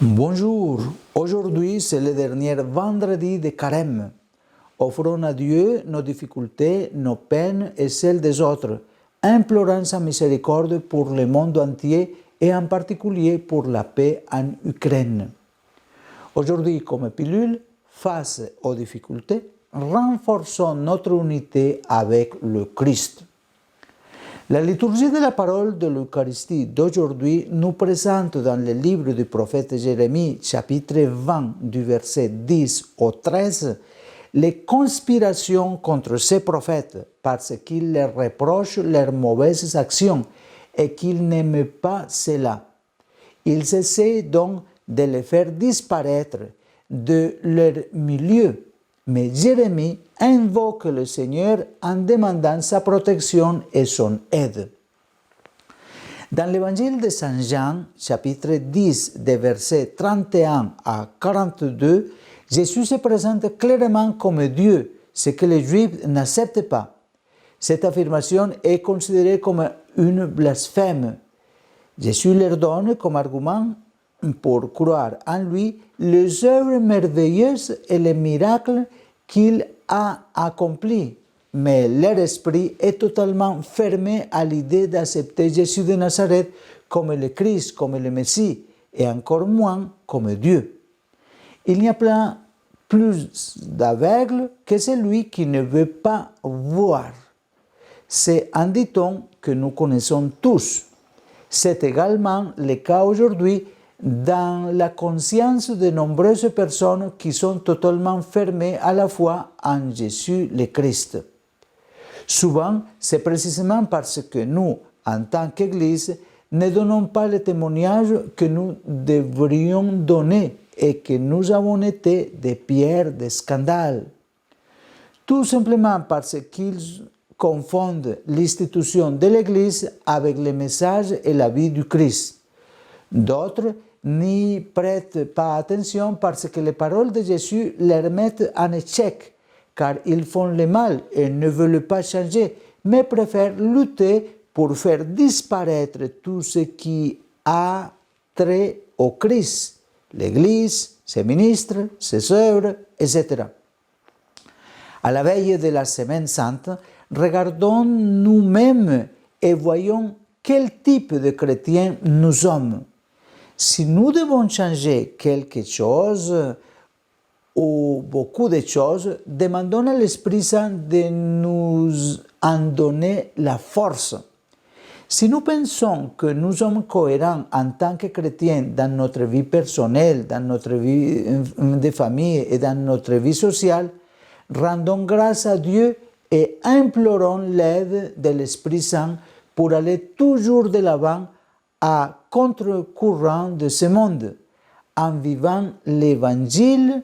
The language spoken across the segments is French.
Bonjour, aujourd'hui c'est le dernier vendredi de Carême. Offrons à Dieu nos difficultés, nos peines et celles des autres, implorant sa miséricorde pour le monde entier et en particulier pour la paix en Ukraine. Aujourd'hui, comme pilule, face aux difficultés, renforçons notre unité avec le Christ. La liturgie de la parole de l'Eucharistie d'aujourd'hui nous présente dans le livre du prophète Jérémie, chapitre 20, du verset 10 au 13, les conspirations contre ces prophètes parce qu'ils leur reprochent leurs mauvaises actions et qu'ils n'aiment pas cela. Ils essaient donc de les faire disparaître de leur milieu. Mais Jérémie invoque le Seigneur en demandant sa protection et son aide. Dans l'évangile de Saint Jean, chapitre 10, des versets 31 à 42, Jésus se présente clairement comme Dieu, ce que les Juifs n'acceptent pas. Cette affirmation est considérée comme une blasphème. Jésus leur donne comme argument pour croire en lui les œuvres merveilleuses et les miracles qu'il a accomplis. Mais leur esprit est totalement fermé à l'idée d'accepter Jésus de Nazareth comme le Christ, comme le Messie, et encore moins comme Dieu. Il n'y a pas plus d'aveugle que celui qui ne veut pas voir. C'est un dicton que nous connaissons tous. C'est également le cas aujourd'hui dans la conscience de nombreuses personnes qui sont totalement fermées à la foi en Jésus le Christ. Souvent, c'est précisément parce que nous, en tant qu'Église, ne donnons pas le témoignage que nous devrions donner et que nous avons été des pierres de scandale. Tout simplement parce qu'ils confondent l'institution de l'Église avec le message et la vie du Christ. D'autres n'y prêtent pas attention parce que les paroles de Jésus les mettent en échec, car ils font le mal et ne veulent pas changer, mais préfèrent lutter pour faire disparaître tout ce qui a trait au Christ, l'Église, ses ministres, ses œuvres, etc. À la veille de la Semaine Sainte, regardons nous-mêmes et voyons quel type de chrétiens nous sommes. Si nous devons changer quelque chose ou beaucoup de choses, demandons à l'Esprit Saint de nous en donner la force. Si nous pensons que nous sommes cohérents en tant que chrétiens dans notre vie personnelle, dans notre vie de famille et dans notre vie sociale, rendons grâce à Dieu et implorons l'aide de l'Esprit Saint pour aller toujours de l'avant à contre-courant de ce monde, en vivant l'Évangile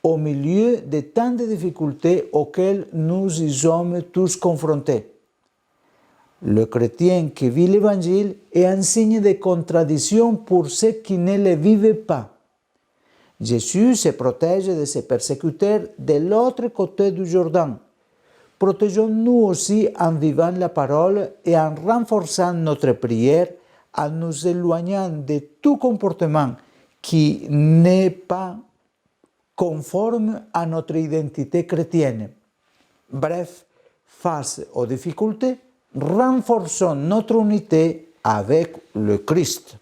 au milieu de tant de difficultés auxquelles nous y sommes tous confrontés. Le chrétien qui vit l'Évangile est un signe de contradiction pour ceux qui ne le vivent pas. Jésus se protège de ses persécuteurs de l'autre côté du Jourdain. Protégeons-nous aussi en vivant la parole et en renforçant notre prière, en nous éloignant de tout comportement qui n'est pas conforme à notre identité chrétienne. Bref, face aux difficultés, renforçons notre unité avec le Christ.